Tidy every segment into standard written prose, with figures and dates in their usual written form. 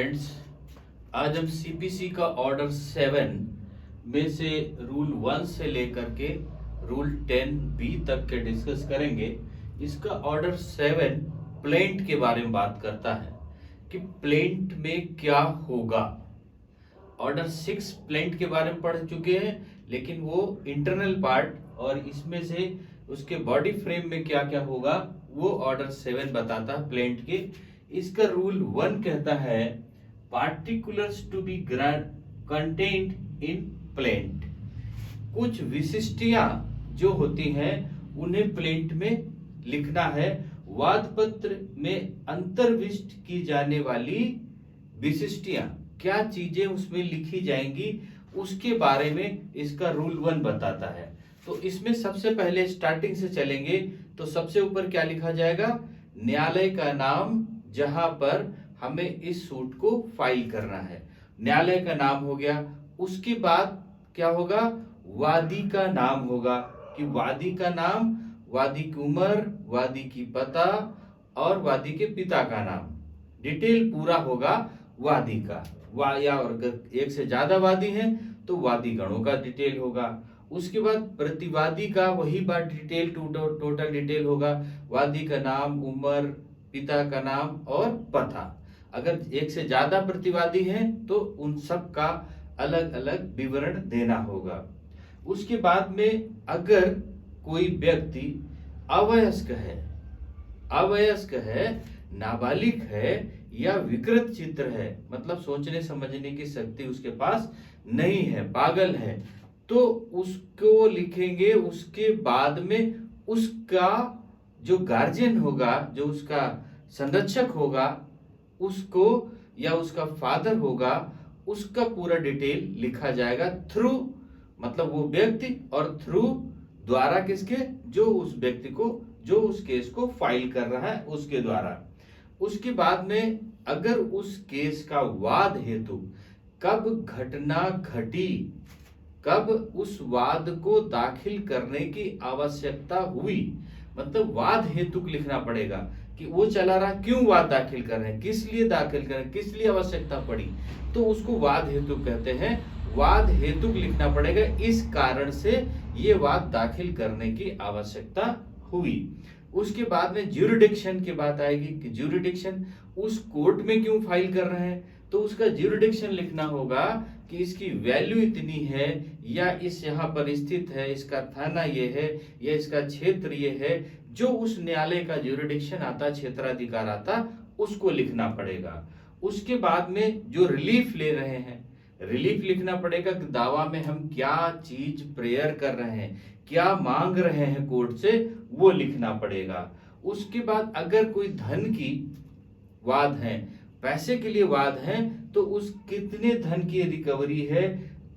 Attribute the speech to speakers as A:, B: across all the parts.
A: Friends, आज हम CPC का ऑर्डर 7 में से रूल 1 से लेकर के रूल 10B तक के डिस्कस करेंगे। इसका ऑर्डर 7 प्लेंट के बारे में बात करता है कि प्लेंट में क्या होगा। ऑर्डर 6 प्लेंट के बारे में पढ़ चुके हैं, लेकिन वो इंटरनल पार्ट और इसमें से उसके बॉडी फ्रेम में क्या क्या होगा वो ऑर्डर 7 बताता है प्लेंट के। इसका रूल 1 कहता है particulars to be contained in plaint. कुछ विशिष्टियां जो होती हैं उन्हें प्लेंट में लिखना है। वाद पत्र में अंतर्विष्ट की जाने वाली विशिष्टियां, क्या चीजें उसमें लिखी जाएंगी, उसके बारे में इसका रूल 1 बताता है। तो इसमें सबसे पहले स्टार्टिंग से चलेंगे तो सबसे ऊपर क्या लिखा जाएगा, न्यायालय का नाम जहां पर हमें इस सूट को फाइल करना है, न्यायालय का नाम हो गया। उसके बाद क्या होगा, वादी का नाम होगा कि वादी का नाम, वादी की उम्र, वादी की पता और वादी के पिता का नाम, डिटेल पूरा होगा वादी का। या और अगर एक से ज्यादा वादी हैं तो वादी गणों का डिटेल होगा। उसके बाद प्रतिवादी का वही बात डिटेल, टोटल डिटेल होगा, वादी का नाम, उम्र, पिता का नाम और पता। अगर एक से ज्यादा प्रतिवादी हैं तो उन सब का अलग अलग विवरण देना होगा। उसके बाद में अगर कोई व्यक्ति अवयस्क है, नाबालिग है या विकृत चित्र है, मतलब सोचने समझने की शक्ति उसके पास नहीं है, पागल है, तो उसको लिखेंगे। उसके बाद में उसका जो गार्जियन होगा, जो उसका संरक्षक होगा, उसको या उसका फादर होगा, उसका पूरा डिटेल लिखा जाएगा। थ्रू मतलब वो व्यक्ति और थ्रू द्वारा किसके, जो उस व्यक्ति को, जो उस केस को फाइल कर रहा है उसके द्वारा। उसके बाद में अगर उस केस का वाद हेतु कब घटना घटी, कब उस वाद को दाखिल करने की आवश्यकता हुई, मतलब वाद हेतु लिखना पड़ेगा कि वो चला रहा, क्यों वाद दाखिल कर रहे हैं, किस लिए दाखिल कर रहे हैं, किस लिए आवश्यकता पड़ी, तो उसको वाद हेतु कहते हैं। वाद हेतु लिखना पड़ेगा, इस कारण से ये वाद दाखिल करने की आवश्यकता हुई। उसके बाद में ज्यूरिडिक्शन की बात आएगी कि ज्यूरिडिक्शन उस कोर्ट में क्यों फाइल कर रहे हैं, तो उसका ज्यूरिडिक्शन लिखना होगा कि इसकी वैल्यू इतनी है, या इस यहाँ पर स्थित है, इसका थाना ये है, या इसका क्षेत्र ये है, जो उस न्यायालय का ज्यूरिडिक्शन आता, क्षेत्राधिकार आता, उसको लिखना पड़ेगा। उसके बाद में जो रिलीफ ले रहे हैं, रिलीफ लिखना पड़ेगा कि दावा में हम क्या चीज प्रेयर कर रहे हैं, क्या मांग रहे हैं कोर्ट से, वो लिखना पड़ेगा। उसके बाद अगर कोई धन की वाद है, पैसे के लिए वाद है, तो उस कितने धन की रिकवरी है,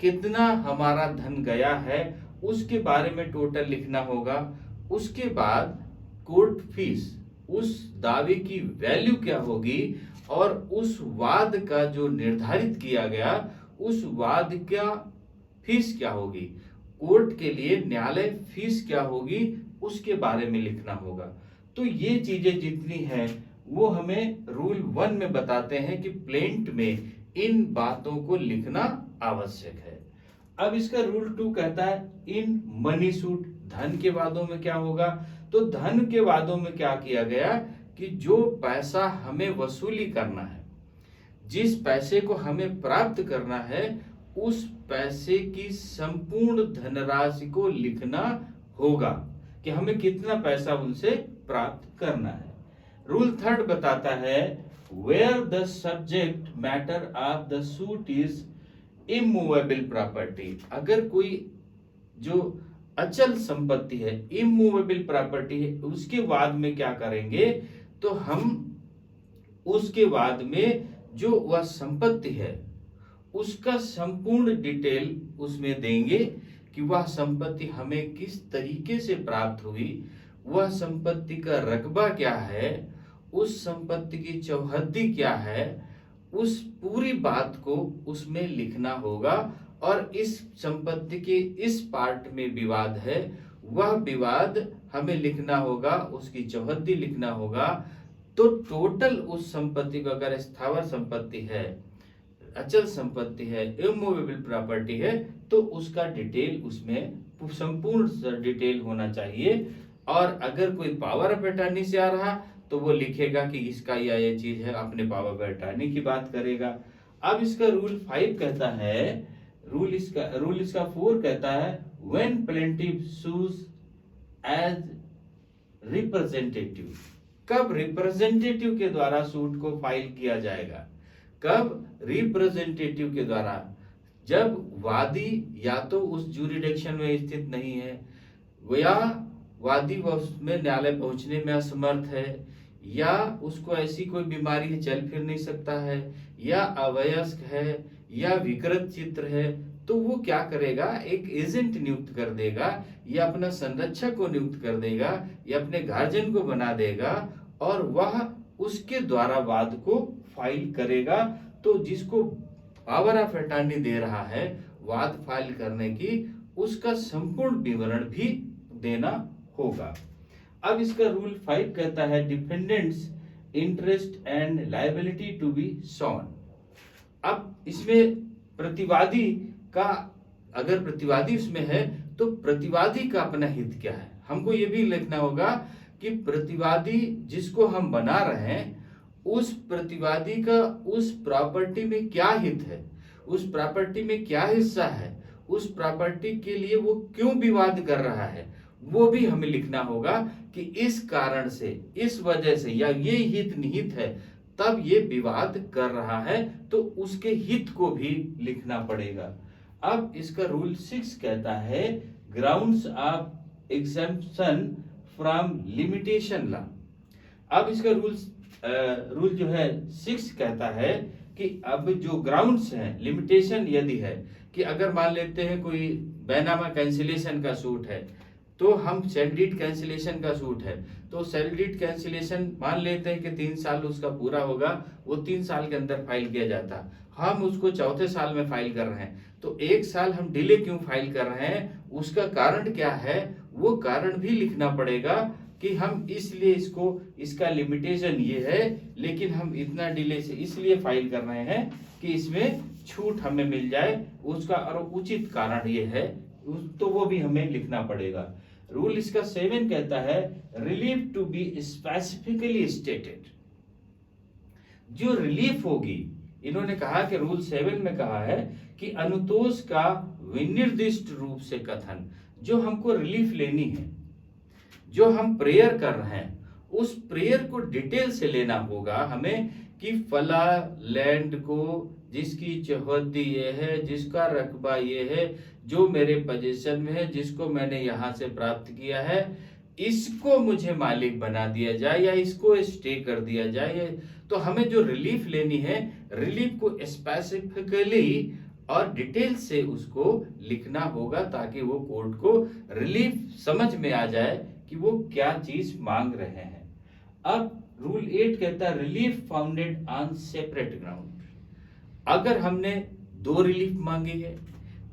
A: कितना हमारा धन गया है, उसके बारे में टोटल लिखना होगा। उसके बाद कोर्ट फीस, उस दावे की वैल्यू क्या होगी और उस वाद का जो निर्धारित किया गया उस वाद का फीस क्या होगी, कोर्ट के लिए न्यायालय फीस क्या होगी, उसके बारे में लिखना होगा। तो ये चीजें जितनी हैं वो हमें रूल 1 में बताते हैं कि प्लेंट में इन बातों को लिखना आवश्यक है। अब इसका रूल 2 कहता है इन मनी सूट, धन के वादों में क्या होगा। तो धन के वादों में क्या किया गया कि जो पैसा हमें वसूली करना है, जिस पैसे को हमें प्राप्त करना है, उस पैसे की संपूर्ण धनराशि को लिखना होगा कि हमें कितना पैसा उनसे प्राप्त करना है। रूल 3 बताता है where the subject matter of the suit is immovable property. अगर कोई जो अचल संपत्ति है, इमूवेबल प्रॉपर्टी है, उसके बाद में क्या करेंगे, तो हम उसके बाद में जो वह संपत्ति है उसका संपूर्ण डिटेल उसमें देंगे कि वह संपत्ति हमें किस तरीके से प्राप्त हुई, वह संपत्ति का रकबा क्या है, उस संपत्ति की चौहद्दी क्या है, उस पूरी बात को उसमें लिखना होगा। और इस संपत्ति के इस पार्ट में विवाद है, वह विवाद हमें लिखना होगा, उसकी चौहद्दी लिखना होगा। तो टोटल उस संपत्ति को, अगर स्थावर संपत्ति है, अचल संपत्ति है, इमूवेबल प्रॉपर्टी है, तो उसका डिटेल उसमें संपूर्ण डिटेल होना चाहिए। और अगर कोई पावर ऑफ अटॉर्नी से आ रहा तो वो लिखेगा कि इसका या ये चीज है, अपने पावर ऑफ अटॉर्नी की बात करेगा। अब इसका रूल 5 कहता है, रूल इसका 4 कहता है, when plaintiff sues as representative. कब रिप्रेजेंटेटिव के द्वारा सूट को फाइल किया जाएगा? कब? रिप्रेजेंटेटिव के द्वारा, जब वादी या तो उस ज्यूरिडिक्शन में स्थित नहीं है, या वादी में न्यायालय पहुंचने में असमर्थ है, या उसको ऐसी कोई बीमारी है चल फिर नहीं सकता है, या अवयस्क है, या विकृत चित्र है, तो वो क्या करेगा? एक एजेंट नियुक्त कर देगा, या अपना संरक्षक को नियुक्त कर देगा, या अपने गार्जियन को बना देगा, और वह उसके द्वारा वाद को फाइल करेगा। तो जिसको पावर ऑफ अटॉर्नी दे रहा है वाद फाइल करने की, उसका संपूर्ण विवरण भी देना होगा। अब इसका रूल 5 कहता है, defendant's interest and liability to be shown. अब इसमें प्रतिवादी का, अगर प्रतिवादी उसमें है तो प्रतिवादी का अपना हित क्या है, हमको ये भी लिखना होगा कि प्रतिवादी जिसको हम बना रहे हैं, उस प्रतिवादी का उस प्रॉपर्टी में क्या हित है, उस प्रॉपर्टी में क्या हिस्सा है, उस प्रॉपर्टी के लिए वो क्यों विवाद कर रहा है, वो भी हमें लिखना होगा कि इस कारण से, इस वजह से, या ये हित निहित है तब ये विवाद कर रहा है, तो उसके हित को भी लिखना पड़ेगा। अब इसका रूल 6 कहता है, grounds of exemption from limitation law. अब इसका रूल जो है 6 कहता है कि अब जो ग्राउंड्स हैं, लिमिटेशन यदि है कि अगर मान लेते हैं कोई बैनामा कैंसिलेशन का सूट है, तो हम सेल डीड कैंसिलेशन का सूट है, तो सेल डीड कैंसिलेशन मान लेते हैं कि 3 साल उसका पूरा होगा, वो 3 साल के अंदर फाइल किया जाता, हम उसको चौथे साल में फाइल कर रहे हैं, तो 1 साल हम डिले क्यों फाइल कर रहे हैं, उसका कारण क्या है, वो कारण भी लिखना पड़ेगा कि हम इसलिए इसका लिमिटेशन ये है, लेकिन हम इतना डिले से इसलिए फाइल कर रहे हैं कि इसमें छूट हमें मिल जाए, उसका और उचित कारण ये है, तो वो भी हमें लिखना पड़ेगा। रूल इसका 7 कहता है, relief to be specifically stated. जो रिलीफ होगी, इन्होंने कहा कि रूल 7 में कहा है कि अनुतोष का विनिर्दिष्ट रूप से कथन, जो हमको रिलीफ लेनी है, जो हम प्रेयर कर रहे हैं, उस प्रेयर को डिटेल से लेना होगा हमें कि फला लैंड को, जिसकी चौहद्दी ये है, जिसका रकबा ये है, जो मेरे पोजीशन में है, जिसको मैंने यहाँ से प्राप्त किया है, इसको मुझे मालिक बना दिया जाए या इसको स्टे कर दिया जाए। तो हमें जो रिलीफ लेनी है, रिलीफ को स्पेसिफिकली और डिटेल से उसको लिखना होगा, ताकि वो कोर्ट को रिलीफ समझ में आ जाए कि वो क्या चीज मांग रहे हैं। अब रूल 8 कहता है, relief founded on separate ground. अगर हमने 2 रिलीफ मांगी है,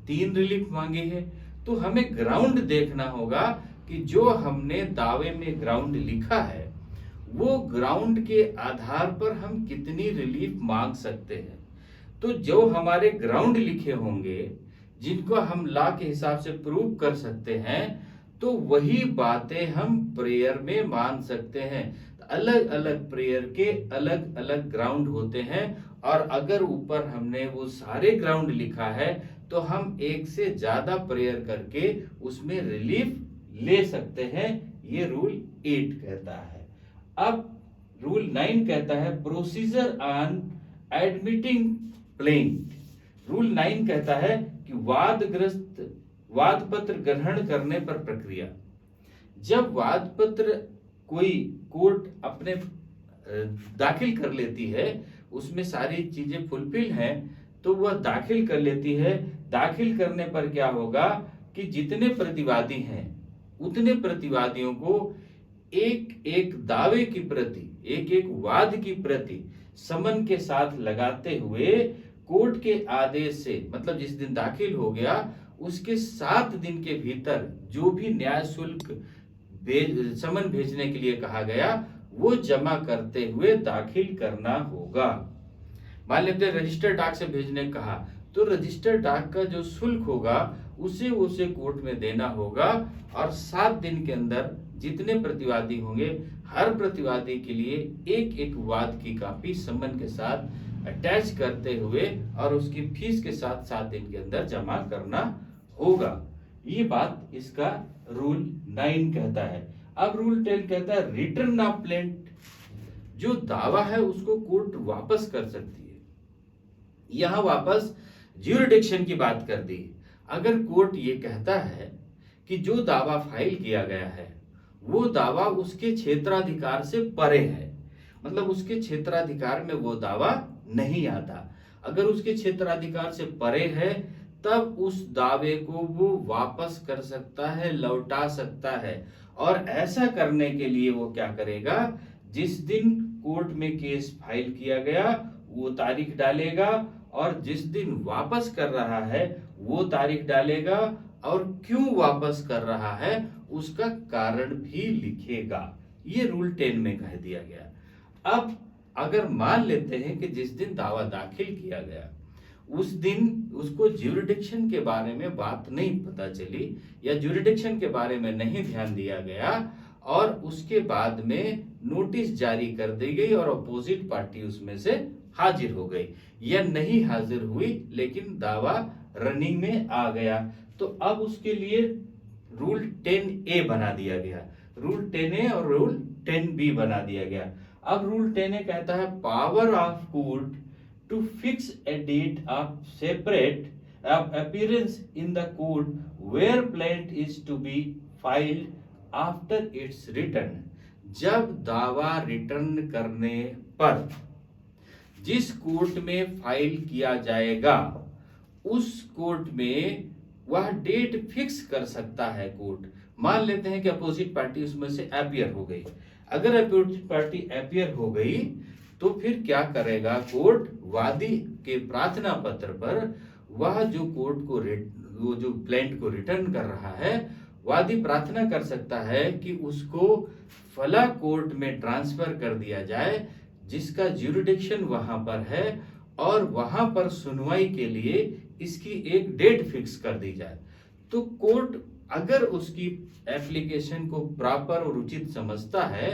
A: 3 रिलीफ मांगी है, तो हमें ग्राउंड देखना होगा कि जो हमने दावे में ग्राउंड लिखा है, वो ग्राउंड के आधार पर हम कितनी रिलीफ मांग सकते हैं। तो जो हमारे ग्राउंड लिखे होंगे, जिनको हम लॉ के हिसाब से प्रूव कर सकते हैं, तो वही बातें हम प्रेयर में मान सकते हैं। अलग अलग प्रेयर के अलग अलग ग्राउंड होते हैं, और अगर ऊपर हमने वो सारे ग्राउंड लिखा है, तो हम एक से ज्यादा प्रेयर करके उसमें रिलीफ ले सकते हैं। ये रूल 8 कहता है। अब रूल 9 कहता है, procedure on admitting plaint. Rule 9 कहता है कि वाद पत्र ग्रहण करने पर प्रक्रिया। जब वाद पत्र कोई कोर्ट अपने दाखिल कर लेती है, उसमें सारी चीजें फुलफिल हैं, तो वह दाखिल कर लेती है। दाखिल करने पर क्या होगा कि जितने प्रतिवादी हैं, उतने प्रतिवादियों को एक एक दावे की प्रति, एक एक वाद की प्रति समन के साथ लगाते हुए कोर्ट के आदेश से, मतलब जिस दिन दाखिल हो गया उसके 7 दिन के भीतर जो भी न्याय शुल्क समन भेजने के लिए कहा गया, वो जमा करते हुए दाखिल करना होगा। मान लेते हैं रजिस्टर डाक से भेजने को कहा, तो रजिस्टर डाक का जो शुल्क होगा उसे कोर्ट में देना होगा, और 7 दिन के अंदर जितने प्रतिवादी होंगे हर प्रतिवादी के लिए एक एक वाद की कॉपी सम्मन के साथ अटैच करते हुए और उसकी फीस के साथ 7 दिन के अंदर जमा करना होगा। ये बात इसका रूल 9 कहता है। अब रूल 10 कहता है रिटर्न ऑफ प्लेंट, जो दावा है उसको कोर्ट वापस कर सकती है। यहां वापस ज्यूरिडिक्शन की बात कर दी। अगर कोर्ट ये कहता है कि जो दावा फाइल किया गया है वो दावा उसके क्षेत्राधिकार से परे है, मतलब उसके क्षेत्राधिकार में वो दावा नहीं आता, अगर उसके क्षेत्राधिकार से परे है तब उस दावे को वो वापस कर सकता है, लौटा सकता है। और ऐसा करने के लिए वो क्या करेगा, जिस दिन कोर्ट में केस फाइल किया गया वो तारीख डालेगा, और जिस दिन वापस कर रहा है वो तारीख डालेगा, और क्यों वापस कर रहा है उसका कारण भी लिखेगा। ये रूल 10 में कह दिया गया। अब अगर मान लेते हैं कि जिस दिन दावा दाखिल किया गया उस दिन उसको ज्यूरिडिक्शन के बारे में बात नहीं पता चली, या ज्यूरिडिक्शन के बारे में नहीं ध्यान दिया गया, और उसके बाद में नोटिस जारी कर दी गई और अपोजिट पार्टी उसमें से हाजिर हो गई, या नहीं हाजिर हुई लेकिन दावा रनिंग में आ गया, तो अब उसके लिए रूल 10A बना दिया गया। रूल 10A और रूल 10B बना दिया गया। अब रूल 10A कहता है power of court to fix a date of separate appearance in the court where plaint is to be filed after its return. जब दावा रिटर्न करने पर जिस कोर्ट में फाइल किया जाएगा उस कोर्ट में वह डेट फिक्स कर सकता है कोर्ट। मान लेते हैं कि अपोजिट पार्टी उसमें से अपीयर हो गई। अगर अपोजिट पार्टी अपीयर हो गई तो फिर क्या करेगा कोर्ट, वादी के प्रार्थना पत्र पर वह जो कोर्ट को वो जो प्लेंट को रिटर्न कर रहा है, वादी प्रार्थना कर सकता है कि उसको फला कोर्ट में ट्रांसफर कर दिया जाए जिसका ज्यूरिडिक्शन वहां पर है, और वहां पर सुनवाई के लिए इसकी एक डेट फिक्स कर दी जाए। तो कोर्ट अगर उसकी एप्लीकेशन को प्रॉपर और उचित समझता है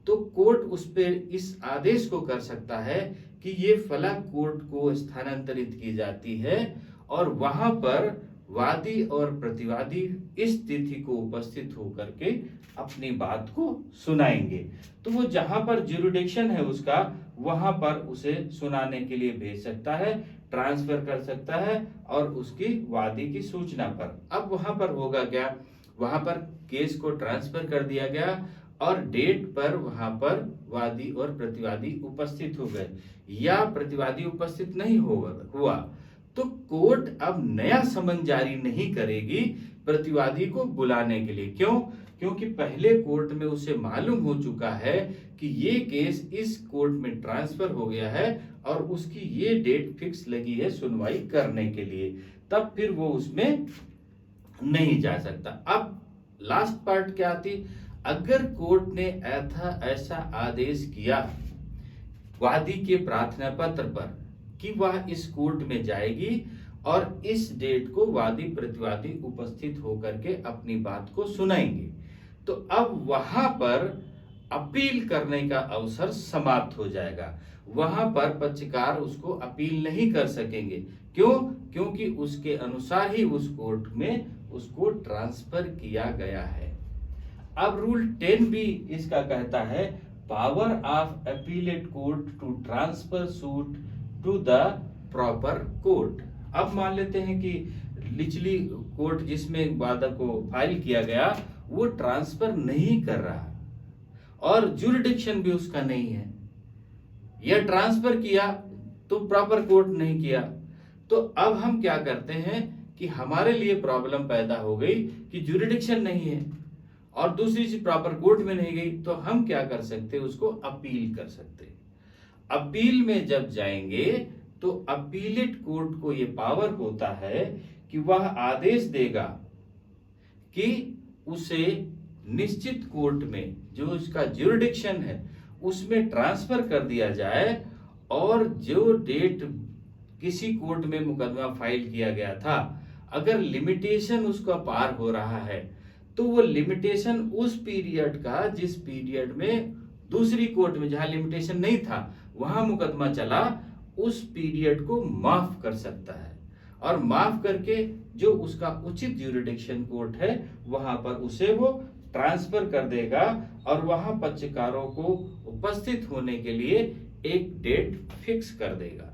A: तो कोर्ट उस पे इस आदेश को कर सकता है कि ये फला कोर्ट को स्थानांतरित की जाती है, और वहां पर वादी और प्रतिवादी इस तिथि को उपस्थित होकर के अपनी बात को सुनाएंगे। तो वो जहां पर ज्यूरिडिक्शन है उसका वहां पर उसे सुनाने के लिए भेज सकता है, ट्रांसफर कर सकता है, और उसकी वादी की सूचना पर। अब वहां पर होगा क्या, वहां पर केस को ट्रांसफर कर दिया गया और डेट पर वहां पर वादी और प्रतिवादी उपस्थित हो गए, या प्रतिवादी उपस्थित नहीं हुआ तो कोर्ट अब नया समन जारी नहीं करेगी प्रतिवादी को बुलाने के लिए। क्यों? क्योंकि पहले कोर्ट में उसे मालूम हो चुका है कि ये केस इस कोर्ट में ट्रांसफर हो गया है और उसकी ये डेट फिक्स लगी है सुनवाई करने के लिए, तब फिर वो उसमें नहीं जा सकता। अब लास्ट पार्ट क्या आती, अगर कोर्ट ने ऐसा आदेश किया वादी के प्रार्थना पत्र पर कि वह इस कोर्ट में जाएगी और इस डेट को वादी प्रतिवादी उपस्थित होकर के अपनी बात को सुनाएंगे, तो अब वहां पर अपील करने का अवसर समाप्त हो जाएगा। वहां पर पक्षकार उसको अपील नहीं कर सकेंगे। क्यों? क्योंकि उसके अनुसार ही उस कोर्ट में उसको ट्रांसफर किया गया है। अब रूल 10 भी इसका कहता है power of appellate court to transfer suit to the proper court. अब मान लेते हैं कि निचली कोर्ट जिसमें वादक को फाइल किया गया वो ट्रांसफर नहीं कर रहा और ज्यूरिडिक्शन भी उसका नहीं है, या ट्रांसफर किया तो प्रॉपर कोर्ट नहीं किया, तो अब हम क्या करते हैं कि हमारे लिए प्रॉब्लम पैदा हो गई कि ज्यूरिडिक्शन नहीं है और दूसरी चीज प्रॉपर कोर्ट में नहीं गई, तो हम क्या कर सकते हैं, उसको अपील कर सकते हैं। अपील में जब जाएंगे तो अपीलेट कोर्ट को यह पावर होता है कि वह आदेश देगा कि उसे निश्चित कोर्ट में जो उसका ज्यूरिडिक्शन है उसमें ट्रांसफर कर दिया जाए और जो डेट किसी कोर्ट में मुकदमा फाइल किया गया था, अगर लिमिटेशन उसका पार हो रहा है तो वो लिमिटेशन उस पीरियड का जिस पीरियड में दूसरी कोर्ट में जहां लिमिटेशन नहीं था वहां मुकदमा चला, उस पीरियड को माफ कर सकता है और माफ करके जो उसका उचित ज्यूरिडिक्शन कोर्ट है वहां पर उसे वो ट्रांसफर कर देगा और वहां पक्षकारों को उपस्थित होने के लिए एक डेट फिक्स कर देगा।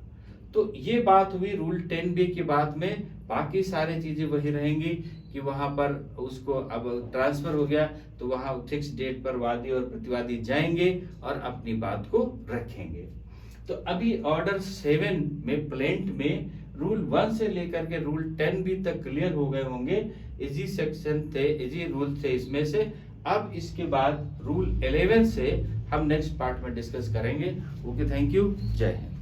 A: तो ये बात हुई रूल 10B की बात में। बाकी सारी चीजें वही रहेंगी कि वहां पर उसको अब ट्रांसफर हो गया तो वहां फिक्स डेट पर वादी और प्रतिवादी जाएंगे और अपनी बात को रखेंगे। तो अभी ऑर्डर 7 में प्लेंट में रूल 1 से लेकर के रूल 10B तक क्लियर हो गए होंगे। इजी सेक्शन थे, इजी रूल थे इसमें से। अब इसके बाद रूल 11 से हम नेक्स्ट पार्ट में डिस्कस करेंगे। ओके, थैंक यू, जय हिंद।